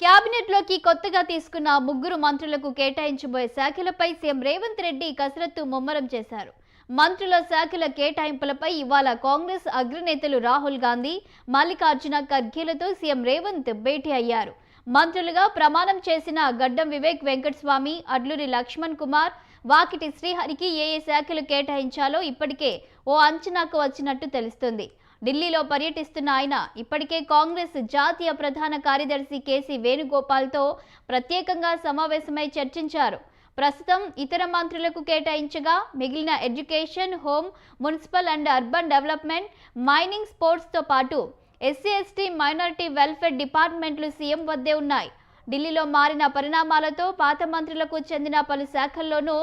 క్యాబినెట్లోకి కొత్తగా తీసుకున్న ముగ్గురు మంత్రులకు కేటాయించబోయే శాఖలపై సీఎం రేవంత్ రెడ్డి కసరత్తు ముమ్మరం చేశారు. మంత్రుల శాఖల కేటాయింపులపై ఇవాళ కాంగ్రెస్ అగ్రనేతలు రాహుల్ గాంధీ, మల్లికార్జున ఖర్గేలతో సీఎం రేవంత్ భేటీ అయ్యారు. మంత్రులుగా ప్రమాణం చేసిన గడ్డం వివేక్ వెంకటస్వామి, అడ్లూరి లక్ష్మణ్ కుమార్, వాకిటి శ్రీహరికి ఏ శాఖలు కేటాయించాలో ఇప్పటికే ఓ అంచనాకు వచ్చినట్టు తెలుస్తుంది. ఢిల్లీలో పర్యటిస్తున్న ఆయన ఇప్పటికే కాంగ్రెస్ జాతీయ ప్రధాన కార్యదర్శి కేసీ వేణుగోపాల్తో ప్రత్యేకంగా సమావేశమై చర్చించారు. ప్రస్తుతం ఇతర మంత్రులకు కేటాయించగా మిగిలిన education, home, municipal and urban development, mining, స్పోర్ట్స్తో పాటు ఎస్సీ ఎస్టీ మైనారిటీ వెల్ఫేర్ డిపార్ట్మెంట్లు సీఎం వద్దే ఉన్నాయి. ఢిల్లీలో మారిన పరిణామాలతో పాత మంత్రులకు చెందిన పలు శాఖల్లోనూ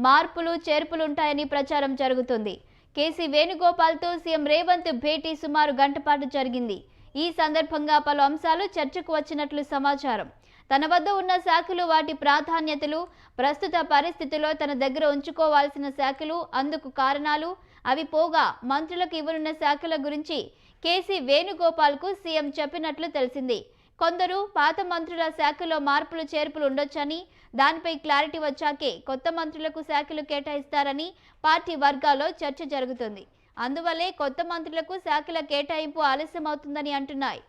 మార్పులు చేర్పులుంటాయని ప్రచారం జరుగుతుంది. కేసీ వేణుగోపాల్తో సీఎం రేవంత్ భేటీ సుమారు గంట పాటు జరిగింది. ఈ సందర్భంగా పలు అంశాలు చర్చకు వచ్చినట్లు సమాచారం. తన వద్ద ఉన్న శాఖలు, వాటి ప్రాధాన్యతలు, ప్రస్తుత పరిస్థితిలో తన దగ్గర ఉంచుకోవాల్సిన శాఖలు, అందుకు కారణాలు, అవి పోగా మంత్రులకు ఇవ్వనున్న శాఖల గురించి కేసీ వేణుగోపాల్కు సీఎం చెప్పినట్లు తెలిసింది. కొందరు పాత మంత్రుల శాఖలో మార్పులు చేర్పులు ఉండొచ్చని, దానిపై క్లారిటీ వచ్చాకే కొత్త మంత్రులకు శాఖలు కేటాయిస్తారని పార్టీ వర్గాల్లో చర్చ జరుగుతుంది. అందువల్లే కొత్త మంత్రులకు శాఖల కేటాయింపు ఆలస్యమవుతుందని అంటున్నాయి.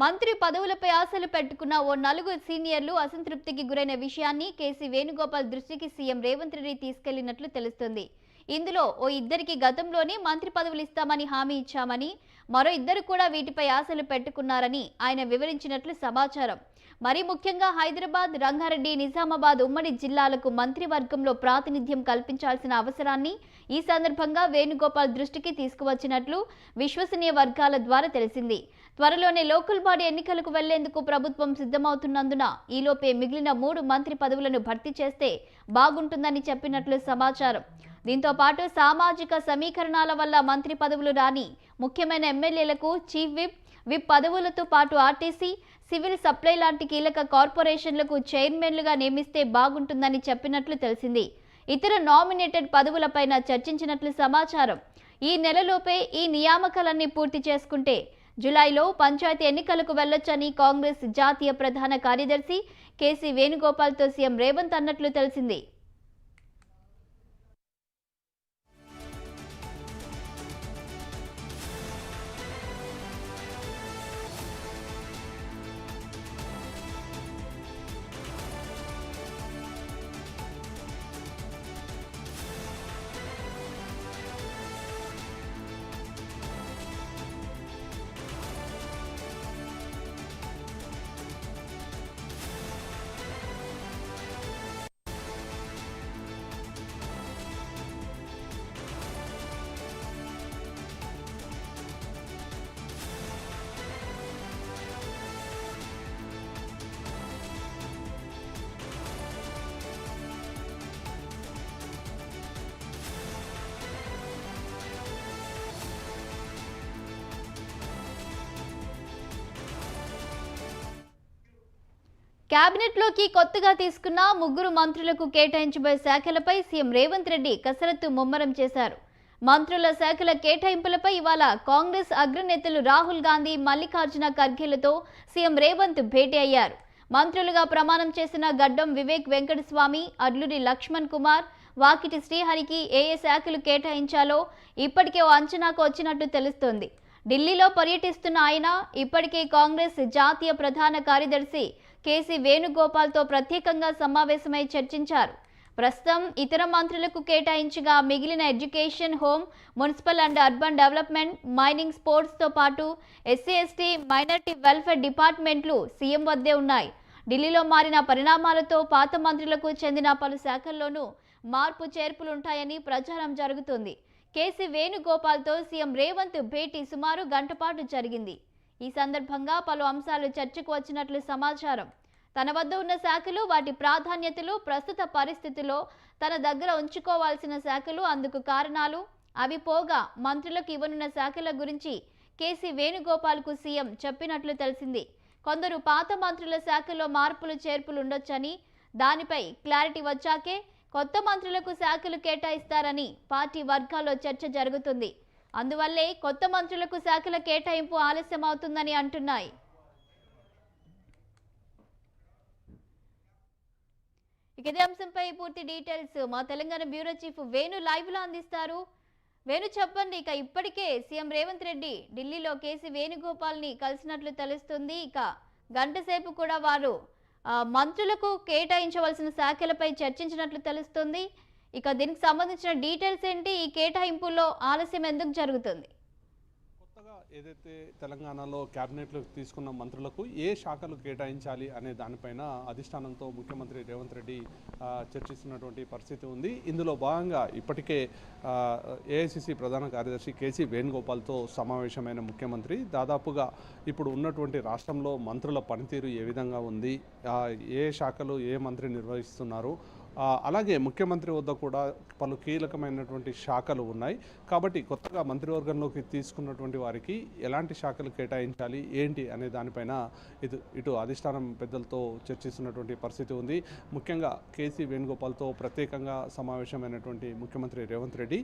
మంత్రి పదవులపై ఆశలు పెట్టుకున్న ఓ నలుగురు సీనియర్లు అసంతృప్తికి గురైన విషయాన్ని కేసీ వేణుగోపాల్ దృష్టికి సీఎం రేవంత్ రెడ్డి తీసుకెళ్లినట్లు తెలుస్తుంది. ఇందులో ఓ ఇద్దరికి గతంలోనే మంత్రి పదవులు ఇస్తామని హామీ ఇచ్చామని, మరో ఇద్దరు కూడా వీటిపై ఆశలు పెట్టుకున్నారని ఆయన వివరించినట్లు సమాచారం. మరీ ముఖ్యంగా హైదరాబాద్, రంగారెడ్డి, నిజామాబాద్ ఉమ్మడి జిల్లాలకు మంత్రివర్గంలో ప్రాతినిధ్యం కల్పించాల్సిన అవసరాన్ని ఈ సందర్భంగా వేణుగోపాల్ దృష్టికి తీసుకువచ్చినట్లు విశ్వసనీయ వర్గాల ద్వారా తెలిసింది. త్వరలోనే లోకల్ బాడీ ఎన్నికలకు వెళ్లేందుకు ప్రభుత్వం సిద్ధమవుతున్నందున ఈలోపే మిగిలిన 3 మంత్రి పదవులను భర్తీ చేస్తే బాగుంటుందని చెప్పినట్లు సమాచారం. దీంతో పాటు సామాజిక సమీకరణాల వల్ల మంత్రి పదవులు రాని ముఖ్యమైన ఎమ్మెల్యేలకు చీఫ్ విప్ పదవులతో పాటు ఆర్టీసీ, సివిల్ సప్లై లాంటి కీలక కార్పొరేషన్లకు చైర్మన్లుగా నియమిస్తే బాగుంటుందని చెప్పినట్లు తెలిసింది. ఇతర నామినేటెడ్ పదవులపైన చర్చించినట్లు సమాచారం. ఈ నెలలోపే ఈ నియామకాలన్నీ పూర్తి చేసుకుంటే జూలైలో పంచాయతీ ఎన్నికలకు వెళ్లొచ్చని కాంగ్రెస్ జాతీయ ప్రధాన కార్యదర్శి కేసీ వేణుగోపాల్తో సీఎం రేవంత్ అన్నట్లు తెలిసింది. క్యాబినెట్లోకి కొత్తగా తీసుకున్న ముగ్గురు మంత్రులకు కేటాయించబోయే శాఖలపై సీఎం రేవంత్ రెడ్డి కసరత్తు ముమ్మరం చేశారు. మంత్రుల శాఖల కేటాయింపులపై ఇవాళ కాంగ్రెస్ అగ్రనేతలు రాహుల్ గాంధీ, మల్లికార్జున ఖర్గేలతో సీఎం రేవంత్ భేటీ అయ్యారు. మంత్రులుగా ప్రమాణం చేసిన గడ్డం వివేక్ వెంకటస్వామి, అడ్లూరి లక్ష్మణ్ కుమార్, వాకిటి శ్రీహరికి ఏ శాఖలు కేటాయించాలో ఇప్పటికే ఓ అంచనాకు వచ్చినట్టు తెలుస్తోంది. ఢిల్లీలో పర్యటిస్తున్న ఆయన ఇప్పటికే కాంగ్రెస్ జాతీయ ప్రధాన కార్యదర్శి కేసీ వేణుగోపాల్తో ప్రత్యేకంగా సమావేశమై చర్చించారు. ప్రస్తుతం ఇతర మంత్రులకు కేటాయించగా మిగిలిన education, home, municipal and urban development, mining, స్పోర్ట్స్తో పాటు ఎస్సీ ఎస్టీ మైనారిటీ వెల్ఫేర్ డిపార్ట్మెంట్లు సీఎం వద్దే ఉన్నాయి. ఢిల్లీలో మారిన పరిణామాలతో పాత మంత్రులకు చెందిన పలు శాఖల్లోనూ మార్పు చేర్పులుంటాయని ప్రచారం జరుగుతుంది. కేసీ వేణుగోపాల్తో సీఎం రేవంత్ భేటీ సుమారు గంట పాటు జరిగింది. ఈ సందర్భంగా పలు అంశాలు చర్చకు వచ్చినట్లు సమాచారం. తన వద్ద ఉన్న శాఖలు, వాటి ప్రాధాన్యతలు, ప్రస్తుత పరిస్థితిలో తన దగ్గర ఉంచుకోవాల్సిన శాఖలు, అందుకు కారణాలు, అవి పోగా మంత్రులకు ఇవ్వనున్న శాఖల గురించి కేసీ వేణుగోపాల్కు సీఎం చెప్పినట్లు తెలిసింది. కొందరు పాత మంత్రుల శాఖల్లో మార్పులు చేర్పులు ఉండొచ్చని, దానిపై క్లారిటీ వచ్చాకే కొత్త మంత్రులకు శాఖలు కేటాయిస్తారని పార్టీ వర్గాల్లో చర్చ జరుగుతుంది. అందువల్లే కొత్త మంత్రులకు శాఖల కేటాయింపు ఆలస్యం అవుతుందని అంటున్నాయి. ఇదే అంశంపై పూర్తి డీటెయిల్స్ మా Telangana bureau chief Venu live లో అందిస్తారు. వేణు చెప్పండి, ఇప్పటికే సీఎం రేవంత్ రెడ్డి ఢిల్లీలో కేసీ వేణుగోపాల్ ని కలిసినట్లు తెలుస్తుంది. గంట సేపు కూడా వారు మంత్రులకు కేటాయించవలసిన శాఖలపై చర్చించినట్లు తెలుస్తుంది. దీనికి సంబంధించిన డీటెయిల్స్ ఏంటి? ఈ కేటాయింపుల్లో ఆలస్యం ఎందుకు జరుగుతుంది? కొత్తగా ఏదైతే తెలంగాణలో క్యాబినెట్లో తీసుకున్న మంత్రులకు ఏ శాఖలు కేటాయించాలి అనే దానిపైన అధిష్టానంతో ముఖ్యమంత్రి రేవంత్ రెడ్డి చర్చిస్తున్నటువంటి పరిస్థితి ఉంది. ఇందులో భాగంగా ఇప్పటికే ఏఐసిసి ప్రధాన కార్యదర్శి కేసీ వేణుగోపాల్తో సమావేశమైన ముఖ్యమంత్రి దాదాపుగా ఇప్పుడు ఉన్నటువంటి రాష్ట్రంలో మంత్రుల పనితీరు ఏ విధంగా ఉంది, ఏ శాఖలు ఏ మంత్రి నిర్వహిస్తున్నారు, అలాగే ముఖ్యమంత్రి వద్ద కూడా పలు కీలకమైనటువంటి శాఖలు ఉన్నాయి. కాబట్టి కొత్తగా మంత్రివర్గంలోకి తీసుకున్నటువంటి వారికి ఎలాంటి శాఖలు కేటాయించాలి ఏంటి అనే దానిపైన ఇటు అధిష్టానం పెద్దలతో చర్చిస్తున్నటువంటి పరిస్థితి ఉంది. ముఖ్యంగా కేసీ వేణుగోపాల్తో ప్రత్యేకంగా సమావేశమైనటువంటి ముఖ్యమంత్రి రేవంత్ రెడ్డి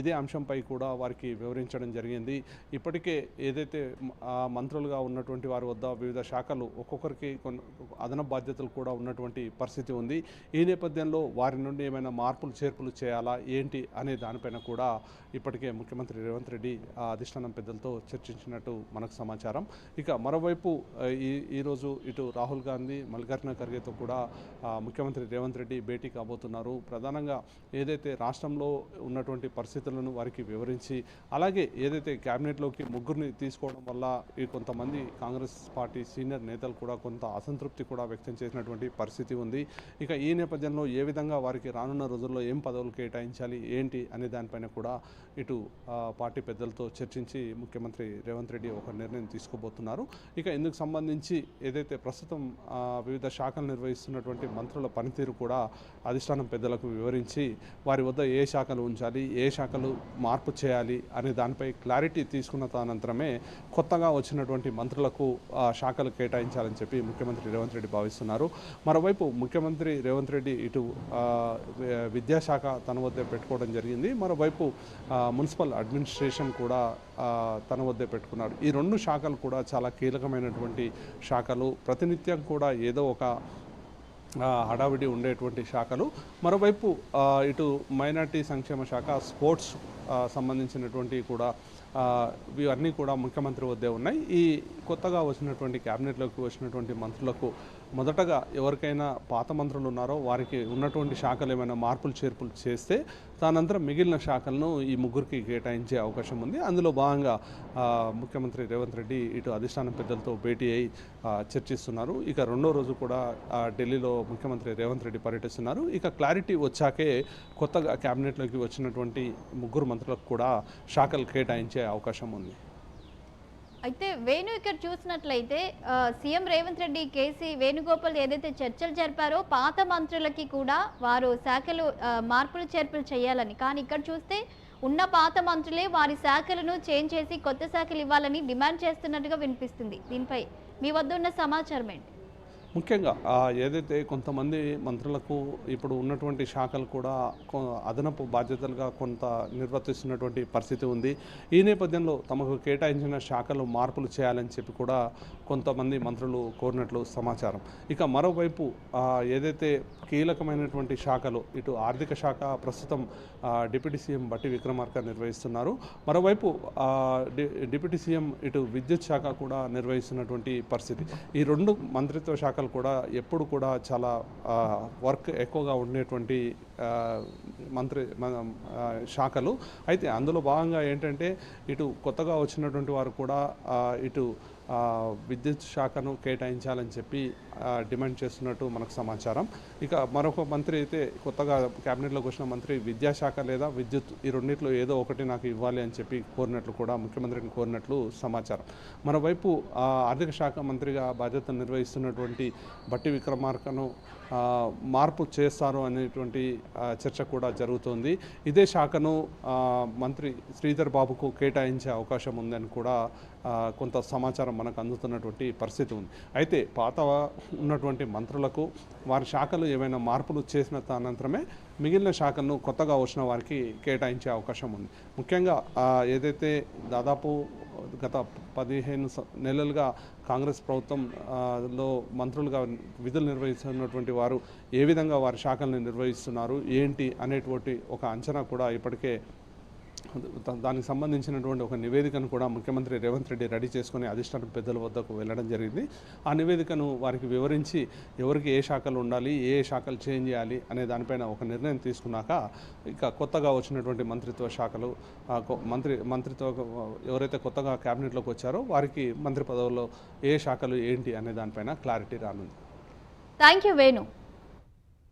ఇదే అంశంపై కూడా వారికి వివరించడం జరిగింది. ఇప్పటికే ఏదైతే మంత్రులుగా ఉన్నటువంటి వారి వద్ద వివిధ శాఖలు ఒక్కొక్కరికి అదనపు బాధ్యతలు కూడా ఉన్నటువంటి పరిస్థితి ఉంది. ఈ నేపథ్యంలో వారి నుండి ఏమైనా మార్పులు చేర్పులు చేయాలా ఏంటి అనే దానిపైన కూడా ఇప్పటికే ముఖ్యమంత్రి రేవంత్ రెడ్డి అధిష్టానం పెద్దలతో చర్చించినట్టు మనకు సమాచారం. మరోవైపు ఈరోజు ఇటు రాహుల్ గాంధీ, మల్లికార్జున ఖర్గేతో కూడా ముఖ్యమంత్రి రేవంత్ రెడ్డి భేటీ కాబోతున్నారు. ప్రధానంగా ఏదైతే రాష్ట్రంలో ఉన్నటువంటి పరిస్థితులను వారికి వివరించి, అలాగే ఏదైతే క్యాబినెట్లోకి ముగ్గురిని తీసుకోవడం వల్ల కొంతమంది కాంగ్రెస్ పార్టీ సీనియర్ నేతలు కూడా కొంత అసంతృప్తి కూడా వ్యక్తం చేసినటువంటి పరిస్థితి ఉంది. ఈ నేపథ్యంలో ఏ విధంగా వారికి రానున్న రోజుల్లో ఏం పదవులు కేటాయించాలి ఏంటి అనే దానిపైన కూడా ఇటు పార్టీ పెద్దలతో చర్చించి ముఖ్యమంత్రి రేవంత్ రెడ్డి ఒక నిర్ణయం తీసుకోబోతున్నారు. ఇందుకు సంబంధించి ఏదైతే ప్రస్తుతం వివిధ శాఖలు నిర్వహిస్తున్నటువంటి మంత్రుల పనితీరు కూడా అధిష్టానం పెద్దలకు వివరించి వారి వద్ద ఏ శాఖలు ఉంచాలి, ఏ శాఖలు మార్పు చేయాలి అనే దానిపై క్లారిటీ తీసుకున్న అనంతరమే కొత్తగా వచ్చినటువంటి మంత్రులకు శాఖలు కేటాయించాలని చెప్పి ముఖ్యమంత్రి రేవంత్ రెడ్డి భావిస్తున్నారు. మరోవైపు ముఖ్యమంత్రి రేవంత్ రెడ్డి ఇటు విద్యాశాఖ తన వద్దే పెట్టుకోవడం జరిగింది. మరోవైపు మున్సిపల్ అడ్మినిస్ట్రేషన్ కూడా తన వద్దే పెట్టుకున్నాడు. ఈ రెండు శాఖలు కూడా చాలా కీలకమైనటువంటి శాఖలు. ప్రతినిత్యం కూడా ఏదో ఒక హడావిడి ఉండేటువంటి శాఖలు. మరోవైపు ఇటు మైనార్టీ సంక్షేమ శాఖ, స్పోర్ట్స్ సంబంధించినటువంటి కూడా ఇవన్నీ కూడా ముఖ్యమంత్రి వద్దే ఉన్నాయి. ఈ కొత్తగా వచ్చినటువంటి క్యాబినెట్లోకి వచ్చినటువంటి మంత్రులకు మొదటగా ఎవరికైనా పాత మంత్రులు ఉన్నారో వారికి ఉన్నటువంటి శాఖలు ఏమైనా మార్పులు చేర్పులు చేస్తే తదనంతరం మిగిలిన శాఖలను ఈ ముగ్గురికి కేటాయించే అవకాశం ఉంది. అందులో భాగంగా ముఖ్యమంత్రి రేవంత్ రెడ్డి ఇటు అధిష్టానం పెద్దలతో భేటీ అయి చర్చిస్తున్నారు. రెండో రోజు కూడా ఢిల్లీలో ముఖ్యమంత్రి రేవంత్ రెడ్డి పర్యటిస్తున్నారు. క్లారిటీ వచ్చాకే కొత్తగా క్యాబినెట్లోకి వచ్చినటువంటి ముగ్గురు మంత్రులకు కూడా శాఖలు కేటాయించే అవకాశం ఉంది. అయితే వేణు చూసినట్లయితే సీఎం రేవంత్ రెడ్డి కేసీ వేణుగోపాల్ ఏదైతే చర్చలు జరిపారో పాత మంత్రులకి కూడా వారు శాఖలు మార్పులు చేర్పులు చేయాలని, కానీ ఇక్కడ చూస్తే ఉన్న పాత మంత్రులే వారి శాఖలను చేంజ్ చేసి కొత్త శాఖలు ఇవ్వాలని డిమాండ్ చేస్తున్నట్టుగా వినిపిస్తుంది. దీనిపై మీ వద్ద ఉన్న సమాచారం ఏంటి? ముఖ్యంగా ఏదైతే కొంతమంది మంత్రులకు ఇప్పుడు ఉన్నటువంటి శాఖలు కూడా అదనపు బాధ్యతలుగా కొంత నిర్వర్తిస్తున్నటువంటి పరిస్థితి ఉంది. ఈ నేపథ్యంలో తమకు కేటాయించిన శాఖలు మార్పులు చేయాలని చెప్పి కూడా కొంతమంది మంత్రులు కోరినట్లు సమాచారం. మరోవైపు ఏదైతే కీలకమైనటువంటి శాఖలు ఇటు ఆర్థిక శాఖ ప్రస్తుతం డిప్యూటీ సీఎం బట్టి విక్రమార్క నిర్వహిస్తున్నారు. మరోవైపు డిప్యూటీ సీఎం ఇటు విద్యుత్ శాఖ కూడా నిర్వహిస్తున్నటువంటి పరిస్థితి. ఈ రెండు మంత్రిత్వ శాఖలు కూడా ఎప్పుడు కూడా చాలా వర్క్ ఎక్కువగా ఉండేటువంటి ఆ, మంత్రి శాఖలు. అయితే అందులో భాగంగా ఏంటంటే ఇటు కొత్తగా వచ్చినటువంటి వారు కూడా ఇటు విద్యుత్ శాఖను కేటాయించాలని చెప్పి డిమాండ్ చేస్తున్నట్టు మనకు సమాచారం. ఇక మరొక మంత్రి అయితే కొత్తగా క్యాబినెట్లోకి వచ్చిన మంత్రి విద్యాశాఖ లేదా విద్యుత్ ఈ రెండింటిలో ఏదో ఒకటి నాకు ఇవ్వాలి అని చెప్పి కోరినట్లు కూడా ముఖ్యమంత్రిని కోరినట్లు సమాచారం. మరోవైపు ఆర్థిక శాఖ మంత్రిగా బాధ్యతలు నిర్వహిస్తున్నటువంటి బట్టి విక్రమార్కను మార్పు చేస్తారు అనేటువంటి చర్చ కూడా జరుగుతోంది. ఇదే శాఖను మంత్రి శ్రీధర్ బాబుకు కేటాయించే అవకాశం ఉందని కూడా కొంత సమాచారం మనకు అందుతున్నటువంటి పరిస్థితి ఉంది. అయితే పాత ఉన్నటువంటి మంత్రులకు వారి శాఖలు ఏవైనా మార్పులు చేసిన అనంతరమే మిగిలిన శాఖలను కొత్తగా వచ్చిన వారికి కేటాయించే అవకాశం ఉంది. ముఖ్యంగా ఏదైతే దాదాపు గత 15 నెలలుగా కాంగ్రెస్ ప్రభుత్వం లో మంత్రులుగా విధులు నిర్వహిస్తున్నటువంటి వారు ఏ విధంగా వారి శాఖలను నిర్వహిస్తున్నారు ఏంటి అనేటువంటి ఒక అంచనా కూడా ఇప్పటికే దానికి సంబంధించినటువంటి ఒక నివేదికను కూడా ముఖ్యమంత్రి రేవంత్ రెడ్డి రెడీ చేసుకుని అధిష్టానం పెద్దల వద్దకు వెళ్ళడం జరిగింది. ఆ నివేదికను వారికి వివరించి ఎవరికి ఏ శాఖలు ఉండాలి, ఏ శాఖలు చేంజ్ చేయాలి అనే దానిపైన ఒక నిర్ణయం తీసుకున్నాక ఇక కొత్తగా వచ్చినటువంటి మంత్రిత్వ శాఖలు మంత్రిత్వ ఎవరైతే కొత్తగా క్యాబినెట్లోకి వచ్చారో వారికి మంత్రి పదవుల్లో ఏ శాఖలు ఏంటి అనే దానిపైన క్లారిటీ రానుంది. Thank you Venu.